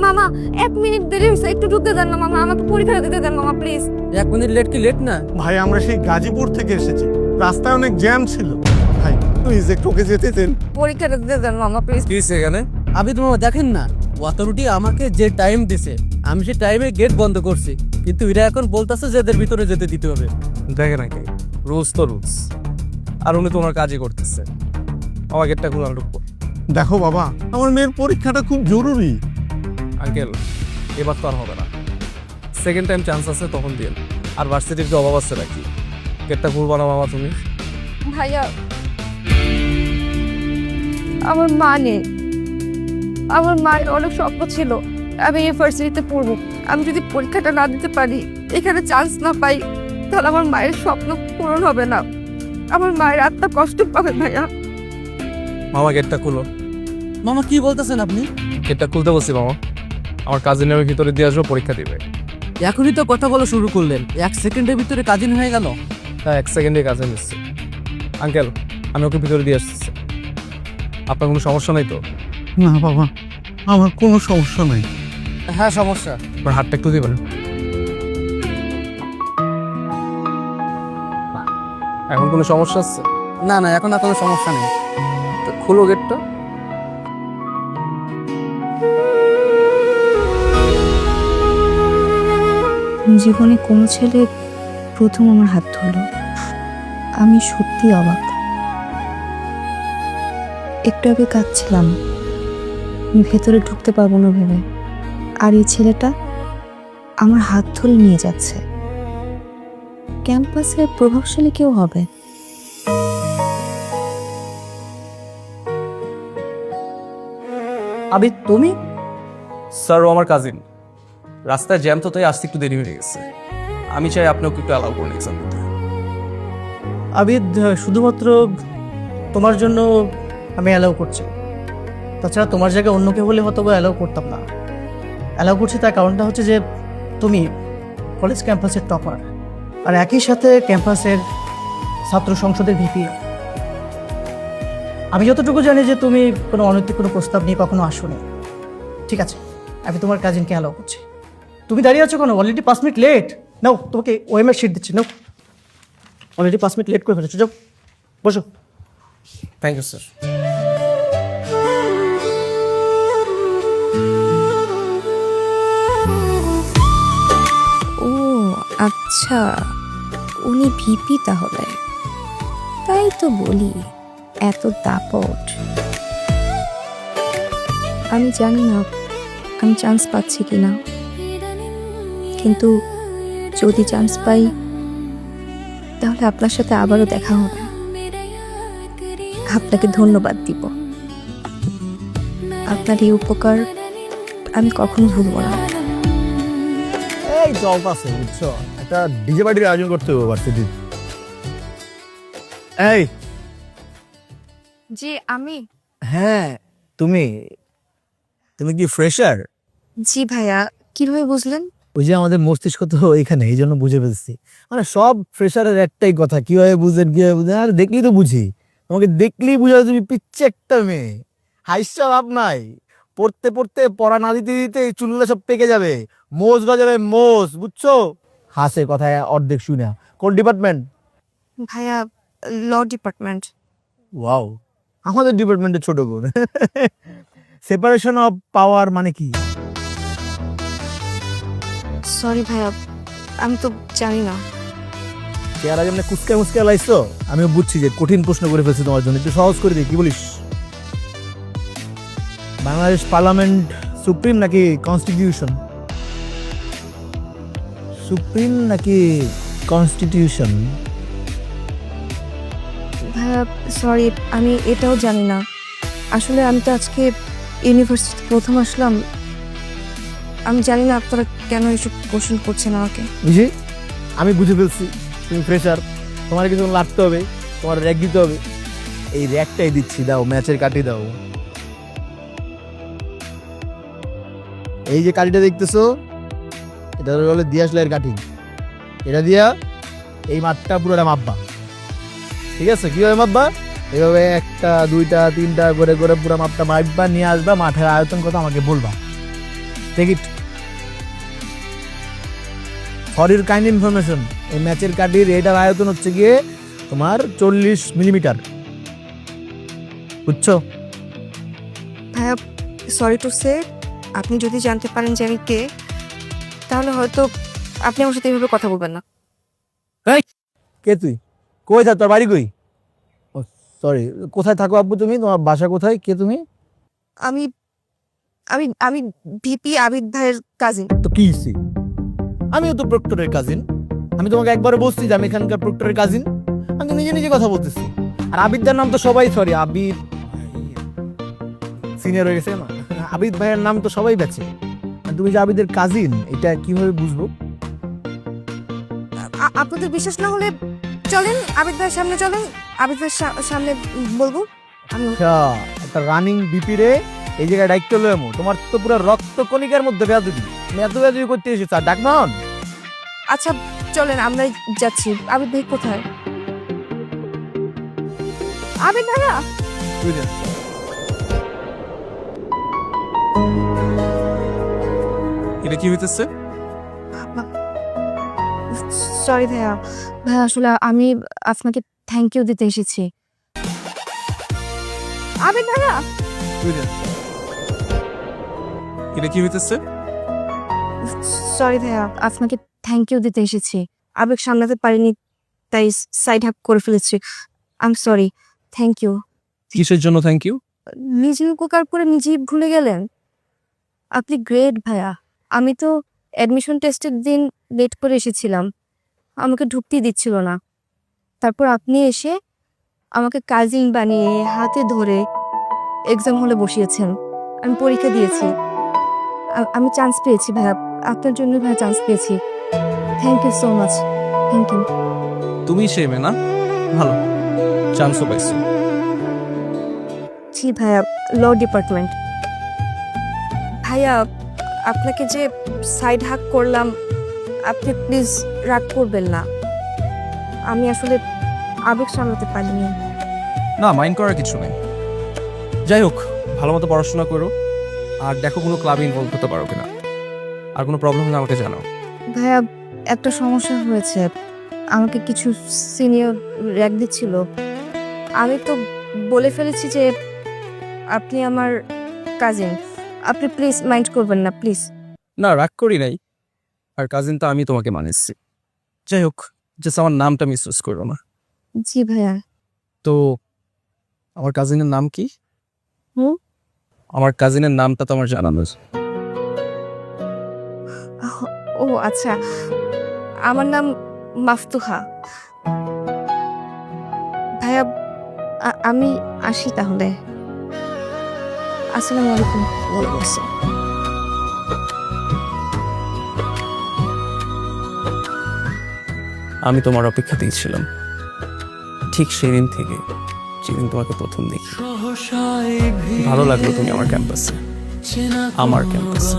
মামা 1 মিনিট দেরি হয়েছে, একটু ঢুকতে দেন না মামা, আমাকে পরীক্ষা দিতে দেন মামা প্লিজ। 1 মিনিট লেট কি লেট না? ভাই আমরা সেই গাজীপুর থেকে এসেছি, রাস্তায় অনেক জ্যাম ছিল। ভাই প্লিজ একটু ওকে যেতে দেন। পরীক্ষাটা দিতে দেন মামা প্লিজ। কি হয়েছে এখানে? আপনি তোমার দেখেন না, অথরিটি আমাকে যে টাইম দিছে আমি সেই টাইমে গেট বন্ধ করছি, কিন্তু এরা এখন বলতেছে যে এদের ভিতরে যেতে দিতে হবে। দেখে নাকি রুলস তো রুলস, আর উনি তোমার কাজই করতেছে। আমার গেটটা খুলে ঢুকবো। দেখো বাবা, আমার মেয়ের পরীক্ষাটা খুব জরুরি। আঙ্কেল এবার তো আর হবে না, সেকেন্ড টাইম চান্স আছে তখন দিন। আর ভার্সিটির যে অভাব আছে নাকি, গেটটা খুলবো না মামা তুমি? ভাইয়া আমার মা নেই, আমার মায়ের অনেক স্বপ্ন ছিল আমি ইউনিভার্সিটিতে পড়বো। আমি যদি পরীক্ষাটা না দিতে পারি, এখানে চান্স না পাই, তাহলে আমার মায়ের স্বপ্ন পূরণ হবে না, আমার মায়ের আত্মা কষ্ট পাবে। ভাইয়া মামা গেটটা খুলো। মামা কি বলতেছেন আপনি? গেটটা খুলতে বলছি মামা, আমার কাজিনের আমি ভিতরে দিয়ে আসবো, পরীক্ষা দিবে। এখনই তো কথা বলা শুরু করলেন, 1 সেকেন্ডের ভিতরে কাজিন হয়ে গেল। হ্যাঁ 1 সেকেন্ডে কাজে নিচ্ছে। আঙ্কেল আমি ওকে ভিতরে দিয়ে আসতেছি, আপনার কোনো সমস্যা নেই তো? না বাবা, আমার কোনো সমস্যা নেই। হ্যাঁ সমস্যা। আপনার হাতটা একটু দিবেন। এখন কোনো সমস্যা আছে? না না, এখন আর কোনো সমস্যা নেই। তো খুলো গেটটা। জীবনে কোনো ছেলে প্রথম আমার হাত ধরল, আমি সত্যি অবাক। একটু আগে কাঁদছিলাম ভেতরে ঢুকতে পারবো না ভেবে, আর এই ছেলেটা আমার হাত ধরে নিয়ে যাচ্ছে। ক্যাম্পাসের প্রভাবশালী কেউ হবে। আবি তুমি? স্যার ও আমার কাজিন, রাস্তায় জ্যাম তো তাই আসতে একটু দেরি হয়ে গেছে। আমি চাই আপনি ওকে একটু অ্যালাউ করুন এক্সাম দিতে। আবিদ, শুধুমাত্র তোমার জন্য আমি অ্যালাউ করছি। তাছাড়া তোমার জায়গায় অন্য কেউ হলে হয়তো অ্যালাউ করতাম না। অ্যালাউ করছি তার কারণটা হচ্ছে যে তুমি কলেজ ক্যাম্পাসের টপার, আর একই সাথে ক্যাম্পাসের ছাত্র সংসদের ভিপি। আমি যতটুকু জানি যে তুমি কোনো অনৈতিক কোনো প্রস্তাব নিয়ে কখনো আসোনি। ঠিক আছে, আমি তোমার কাজিনকে অ্যালাউ করছি। তুমি দাঁড়িয়ে আছো কোনো? Already 5 minute late. নাও তোমাকে ওএমআর শিট দিচ্ছি, নাও। অলরেডি 5 মিনিট লেট করে ফেলেছো, যাও বসো। Thank you sir. ও আচ্ছা, উনি ভিপি তাহলে। তাই তো বলি এত দাপট। আমি জানি না আমি চান্স পাচ্ছি কিনা, কিন্তু যদি চান্স পাই তাহলে আপনার সাথে আবারও দেখা হবে। আপনাকে ধন্যবাদ দিব, আপনার এই উপকার আমি কখনো ভুলব না। এই জব আছে বুঝছো, একটা ডিজে পার্টির আয়োজন করতে হবে ভার্সিটির। এই জি আমি। হ্যাঁ তুমি তুমি কি ফ্রেশার? জি ভাইয়া, কিভাবে বুঝলেন? ওই যে আমাদের মস্তিষ্ক তো এখানে, এই জন্য বুঝে ফেলছি। মানে সব ফ্রেশারের একটাই কথা, কিভাবে বুঝেন কিভাবে বুঝেন, আর দেখলেই তো বুঝি। তোমাকে দেখলেই বুঝা তুমি পিচ্ছে একটা মেয়ে, হাইসা লাভ নাই। পড়তে পড়তে পড়া না দিতে দিতে এই চুলগুলো সব পেকে যাবে, মোজ গজাবে মোজ, বুঝছো? হাসে কথায় অর্ধেক শুনে। কোন ডিপার্টমেন্ট? ভাইয়া ল ডিপার্টমেন্ট। ওয়াও, আমাদের ডিপার্টমেন্টের ছোট বোন। সেপারেশন অফ পাওয়ার মানে কি? সরি ভাইয়া, আমি তো জানি না। চেহারা যেমন কুচকা মুচকা লাইছো, আমিও বুঝছি যে কঠিন প্রশ্ন করে ফেলছি তোমার জন্য, একটু সহজ করে দিই, কি বলিস? বাংলাদেশ পার্লামেন্ট সুপ্রিম নাকি কনস্টিটিউশন? সুপ্রিম নাকি কনস্টিটিউশন? ভাইয়া সরি, আমি এটাও জানি না। আসলে আমি তো আজকে ইউনিভার্সিটি প্রথম আসলাম, আমি জানি না আপনারা কেন এসব কোশ্চেন করছেন আমাকে। বুঝি, আমি বুঝে ফেলছি তুমি ফ্রেশার, তোমার কিছু লাগতে হবে, তোমার র্যাক দিতে হবে। এই র্যাকটাই দিচ্ছি, দাও ম্যাচের কাটি দাও। এই যে কাঠিটা দেখতেছো, এটা হলো দিয়াশলাইয়ের কাঠি। এটা দিয়া এই মাঠটা পুরোটা মাপবা, ঠিক আছে? কিভাবে মাপবা? এভাবে 1, 2, 3 করে করে পুরো মাপটা মাপবা, নিয়ে আসবা, মাঠের আয়তন কত আমাকে বলবা। Take it. For your kind information, এই ম্যাচের কার্ডের এটার আয়তন হচ্ছে গিয়ে তোমার 40 মিলিমিটার, বুঝছো? ভাইয়া সরি টু সে, আপনি যদি জানতে পারেন যে আমি কে, তাহলে হয়তো আপনি আমার সাথে এভাবে কথা বলবেন না। কে তুই? কই থাক, তোর বাড়ি কই? ও সরি, কোথায় থাকো আব্বু তুমি? তোমার বাসা কোথায়? কে তুমি? আমি আমি আমি ভিপি আবিদ ভাইয়ের কাজিন। তো কি হইছে? আমিও তো প্রক্টরের কাজিন। আমি তোমাকে একবারে বলছি যে আমি এখানকার প্রক্টরের কাজিন। আমি তো নিজে নিজে কথা বলতেছি। আর আবিদদার নাম তো সবাই, সরি আবিদ সিনিয়র হয়ে গেছে না, আবিদ ভাইয়ের নাম তো সবাই বেছে। আর তুমি যে আবিদের কাজিন, এটা কিভাবে বুঝবো? আপনাদের বিশ্বাস না হলে চলেন আবিদ ভাইয়ের সামনে, চলেন আবিদ ভাইয়ের সামনে বলবো আমি। আচ্ছা, একটা রানিং বিপি রে এই জায়গায় দায়িত্ব লয় মো, তোমার তো পুরো রক্ত কণিকার মধ্যে বেয়াদবি। এত বেয়াদবি করতে এসেছে, আর ডাক নন। আচ্ছা চলেন আমরা যাচ্ছি। আবিদ ভাই কোথায়? আবিদ ভাইয়া, এটা কি হইতেছে? সরি ভাইয়া, ভাইয়া আসলে আমি আপনাকে থ্যাংক ইউ দিতে এসেছি। আবিদ ভাইয়া, এটা কি হইতেছে? সরি ভাইয়া, আপনাকে থ্যাংক ইউ দিতে এসেছি। আবেগ সামলাতে পারিনি, তাই সাইড হাক করে ফেলেছি। I am sorry, thank you. কিসের জন্য থ্যাংক ইউ? নিজে উপকার করে নিজেই ভুলে গেলেন। আপনি গ্রেট ভাইয়া। আমি তো অ্যাডমিশন টেস্টের দিন লেট করে এসেছিলাম, আমাকে ঢুকতেই দিচ্ছিল না। তারপর আপনি এসে আমাকে কাজিন বানিয়ে হাতে ধরে এক্সাম হলে বসিয়েছেন। আমি পরীক্ষা দিয়েছি, আমি চান্স পেয়েছি ভাইয়া, আপনার জন্য ভাইয়া চান্স পেয়েছি। Thank you so much, thank you. তুমি সে মেয়ে না? ভালো, চান্সও পাইছো। জি ভাইয়া, ল ডিপার্টমেন্ট। ভাইয়া আপনাকে যে সাইড হাক করলাম, আপনি প্লিজ রাগ করবেন না। আমি আসলে আবেগ সামলাতে পারিনি। না, মাইন্ড করার কিছু নেই। যাই হোক, ভালো মতো পড়াশোনা করো, আর দেখো কোনো ক্লাবে ইনভলভ হতে পারো কিনা। আর কোনো প্রবলেম হলে আমাকে জানাও। ভাইয়া একটা সমস্যা হয়েছে, আমাকে কিছু সিনিয়র র্যাগ দিচ্ছিল। আমি তো বলে ফেলেছি যে আপনি আমার কাজিন। আপনি প্লিজ মাইন্ড করবেন না, প্লিজ। না, রাগ করি নাই, আর কাজিন তো আমি তোমাকে মানেছি। যাই হোক, জাস্ট আমার নামটা মিসইউজ করো না। জি ভাইয়া। তো আমার কাজিনের নাম কি? হুম? আমার কাজিনের নামটা তো আমার জানানো। ও আচ্ছা, আমার নাম মাফতুহা। ভাইয়া আমি আসি তাহলে। আসসালামু আলাইকুম। ওয়ালাইকুম আসসালাম। আমি তোমার অপেক্ষাতেই ছিলাম, ঠিক সেদিন থেকে যেদিন তোমাকে প্রথম দেখি। ভালো লাগলো তুমি আমার ক্যাম্পাসে, আমার ক্যাম্পাসে।